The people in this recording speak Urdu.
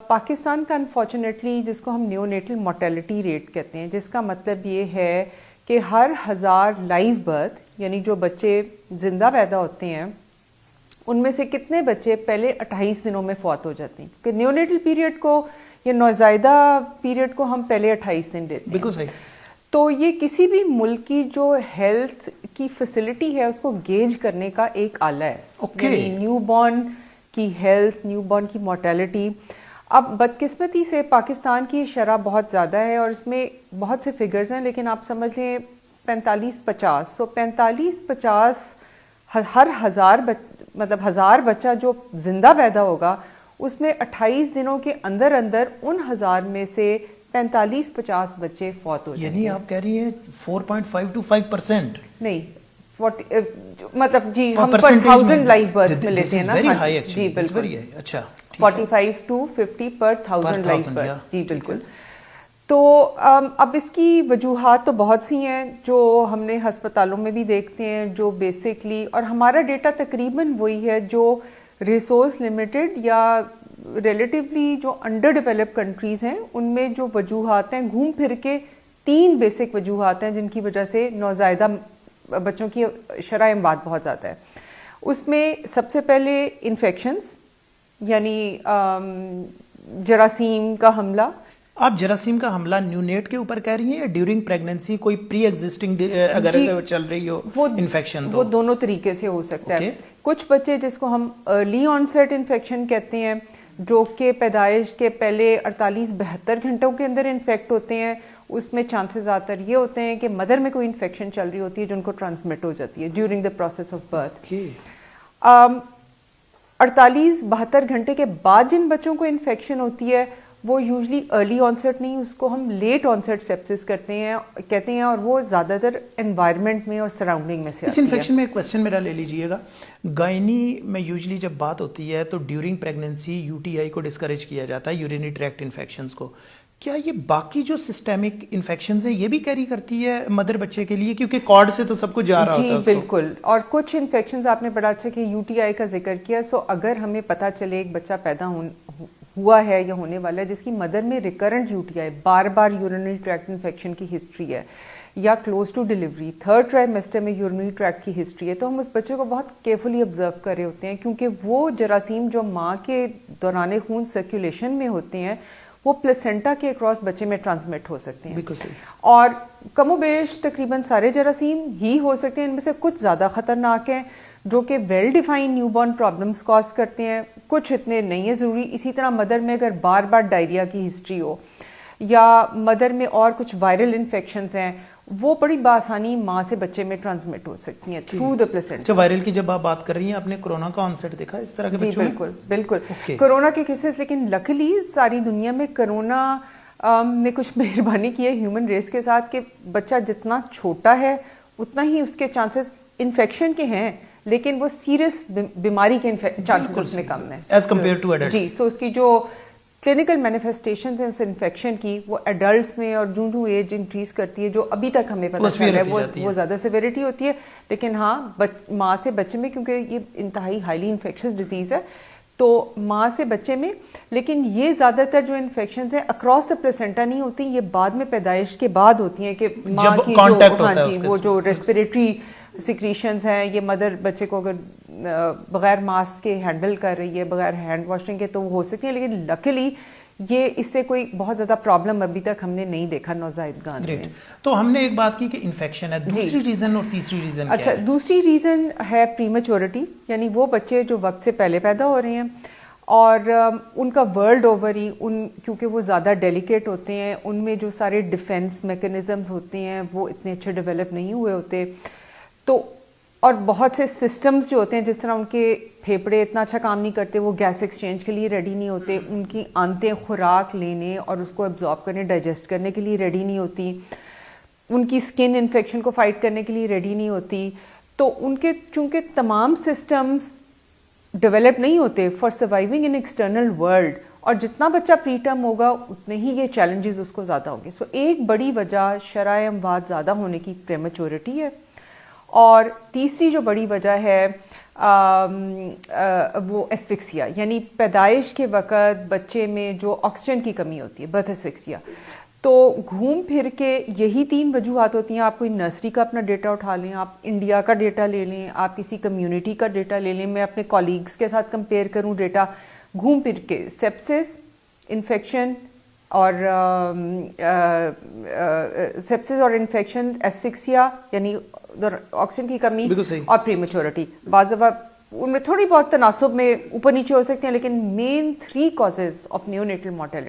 پاکستان کا انفارچونیٹلی جس کو ہم نیونیٹل مورٹیلٹی ریٹ کہتے ہیں، جس کا مطلب یہ ہے کہ ہر 1000 لائیو برتھ یعنی جو بچے زندہ پیدا ہوتے ہیں ان میں سے کتنے بچے پہلے 28 دنوں میں فوت ہو جاتے ہیں، کیونکہ نیونیٹل پیریڈ کو یا نوزائیدہ پیریڈ کو ہم پہلے 28 دن دیتے ہیں. بالکل صحیح. تو یہ کسی بھی ملک کی جو ہیلتھ کی فیسلٹی ہے اس کو گیج کرنے کا ایک آلہ ہے. یعنی نیو بورن کی ہیلتھ، نیو بورن کی مورٹیلٹی. اب بدقسمتی سے پاکستان کی شرح بہت زیادہ ہے اور اس میں بہت سے فگرز ہیں، لیکن آپ سمجھ لیں 45-50. سو 45-50 ہر 1000 بچہ جو زندہ پیدا ہوگا اس میں 28 دنوں کے اندر ان 1000 میں سے 45-50 بچے فوت ہو جائیں. یعنی آپ کہہ رہی ہیں 4.5 to 5%؟ نہیں، مطلب جی ہم پر 1000 لائیو برتھ میں لیتے ہیں نا. جی بالکل. اچھا 45 to 50 پر 1000 لائیو برتھ. جی بالکل. تو اب اس کی وجوہات تو بہت سی ہیں جو ہم نے ہسپتالوں میں بھی دیکھتے ہیں، جو بیسکلی، اور ہمارا ڈیٹا تقریباً وہی ہے جو ریسورس لمیٹڈ یا ریلیٹیولی جو انڈر ڈیولپڈ کنٹریز ہیں ان میں جو وجوہات ہیں، گھوم پھر کے 3 بیسک وجوہات ہیں جن کی وجہ سے نوزائیدہ بچوں کی شرح اموات بہت زیادہ ہے. اس میں سب سے پہلے انفیکشنز، یعنی جراثیم کا حملہ. آپ جراثیم کا حملہ نیونیٹ کے اوپر کہہ رہی ہیں یا ڈیورنگ پریگننسی کوئی پری ایگزسٹنگ اگر چل رہی ہو انفیکشن؟ وہ دونوں طریقے سے ہو سکتا ہے. کچھ بچے جس کو ہم ارلی آنسیٹ انفیکشن کہتے ہیں، جو کہ پیدائش کے پہلے 48-72 گھنٹوں کے اندر انفیکٹ ہوتے ہیں، اس میں چانسز زیادہ تر یہ ہوتے ہیں کہ مدر میں کوئی انفیکشن چل رہی ہوتی ہے جو ان کو ٹرانسمٹ ہو جاتی ہے during the process of birth. 48-72 گھنٹے کے بعد جن بچوں کو انفیکشن ہوتی ہے وہ یوزلی ارلی آنسیٹ نہیں، اس کو ہم لیٹ آنسیٹ سیپسس کہتے ہیں، اور وہ زیادہ تر انوائرمنٹ میں اور سراؤنڈنگ میں سے آتی ہے. اس انفیکشن میں ایک کوسچن میرا لے لیجئے گا. گائنی میں یوزلی جب بات ہوتی ہے تو ڈیورنگ پریگننسی UTI کو ڈسکریج کیا جاتا ہے، یورینری ٹریکٹ انفیکشنز کو. کیا یہ باقی جو سسٹمک انفیکشنز ہیں یہ بھی کیری کرتی ہے مدر بچے کے لیے، کیونکہ کارڈ سے تو سب کچھ جا رہا ہوتا ہے؟ جی بالکل. اور کچھ انفیکشنز آپ نے بڑا اچھا کہ UTI کا ذکر کیا. سو اگر ہمیں پتہ چلے ایک بچہ پیدا ہوا ہے یا ہونے والا ہے جس کی مدر میں ریکرنٹ UTI، بار بار یورینری ٹریکٹ انفیکشن کی ہسٹری ہے، یا کلوز ٹو ڈیلیوری 3rd ٹرائمیسٹر میں یورینری ٹریکٹ کی ہسٹری ہے، تو ہم اس بچے کو بہت کیئرفلی آبزرو کر رہے ہوتے ہیں، کیونکہ وہ جراثیم جو ماں کے دوران خون سرکولیشن میں ہوتے ہیں وہ پلیسنٹا کے اکراس بچے میں ٹرانسمٹ ہو سکتے ہیں. اور کم و بیش تقریباً سارے جراثیم ہی ہو سکتے ہیں، ان میں سے کچھ زیادہ خطرناک ہیں جو کہ well define newborn problems cause کرتے ہیں، کچھ اتنے نہیں ہے ضروری. اسی طرح مدر میں اگر بار بار ڈائریا کی ہسٹری ہو یا مدر میں اور کچھ وائرل انفیکشنز ہیں، وہ بڑی بآسانی ماں سے بچے میں ٹرانسمٹ ہو سکتی ہیں تھرو دا پلیسنٹا. وائرل کی جب آپ بات کر رہی ہیں، آپ نے کرونا کا آنسیٹ دیکھا اس طرح کے بچوں میں؟ بالکل کرونا کے کیسز. لیکن لکلی ساری دنیا میں کرونا نے کچھ مہربانی کی ہے ہیومن ریس کے ساتھ کہ بچہ جتنا چھوٹا ہے اتنا ہی اس کے چانسز انفیکشن کے ہیں، لیکن وہ سیریس بیماری کے چانسز اس میں کم ہیں ایز کمپیئر ٹو ایڈلٹس. جی. سو اس کی جو کلینکل مینیفیسٹیشنز ہیں اس انفیکشن کی، وہ ایڈلٹس میں اور جو ایج انکریز کرتی ہے، جو ابھی تک ہمیں پتہ چلا ہے وہ زیادہ سیویرٹی ہوتی ہے. لیکن ہاں ماں سے بچے میں، کیونکہ یہ انتہائی ہائیلی انفیکشس ڈیزیز ہے، تو ماں سے بچے میں. لیکن یہ زیادہ تر جو انفیکشنز ہیں اکراس دا پلیسنٹا نہیں ہوتی، یہ بعد میں پیدائش کے بعد ہوتی ہیں کہ ماں کی وہ جو ریسپیریٹری سیکریشنز ہیں، یہ مدر بچے کو اگر بغیر ماسک کے ہینڈل کر رہی ہے، بغیر ہینڈ واشنگ کے، تو وہ ہو سکتی ہیں. لیکن لکلی یہ اس سے کوئی بہت زیادہ پرابلم ابھی تک ہم نے نہیں دیکھا نوزائیدگان میں. تو ہم نے ایک بات کی کہ انفیکشن ہے، دوسری ریزن اور تیسری ریزن کیا ہے؟ اچھا، دوسری ریزن ہے پریمیچورٹی، یعنی وہ بچے جو وقت سے پہلے پیدا ہو رہے ہیں اور ان کا ورلڈ اوور ہی کیونکہ وہ زیادہ ڈیلیکیٹ ہوتے ہیں، ان میں جو سارے ڈیفینس میکانزمز ہوتے ہیں وہ اتنے اچھے ڈیولپ نہیں ہوئے ہوتے. تو اور بہت سے سسٹمز جو ہوتے ہیں، جس طرح ان کے پھیپھڑے اتنا اچھا کام نہیں کرتے، وہ گیس ایکسچینج کے لیے ریڈی نہیں ہوتے، ان کی آنتیں خوراک لینے اور اس کو ایبزارب کرنے، ڈائجسٹ کرنے کے لیے ریڈی نہیں ہوتی، ان کی اسکن انفیکشن کو فائٹ کرنے کے لیے ریڈی نہیں ہوتی. تو ان کے چونکہ تمام سسٹمز ڈیولپ نہیں ہوتے for surviving in external world, اور جتنا بچہ پری ٹرم ہوگا اتنے ہی یہ چیلنجز اس کو زیادہ ہوں گے. سو ایک بڑی وجہ شرح اموات زیادہ ہونے کی پریمیچورٹی ہے، اور تیسری جو بڑی وجہ ہے وہ ایسفکسیا، یعنی پیدائش کے وقت بچے میں جو آکسیجن کی کمی ہوتی ہے، برتھ ایسفکسیا. تو گھوم پھر کے یہی 3 وجوہات ہوتی ہیں. آپ کوئی نرسری کا اپنا ڈیٹا اٹھا لیں، آپ انڈیا کا ڈیٹا لے لیں، آپ کسی کمیونٹی کا ڈیٹا لے لیں، میں اپنے کولیگز کے ساتھ کمپیئر کروں ڈیٹا، گھوم پھر کے سیپسس، انفیکشن اور سیپسس اور انفیکشن، ایسفکسیا یعنی آکسیجن کی کمی بالکل صحیح. اور پریمیچورٹی. بعض دفعہ ان میں تھوڑی بہت تناسب میں اوپر نیچے ہو سکتے ہیں، لیکن مین 3 کازز آف نیونیٹل مورٹیلٹی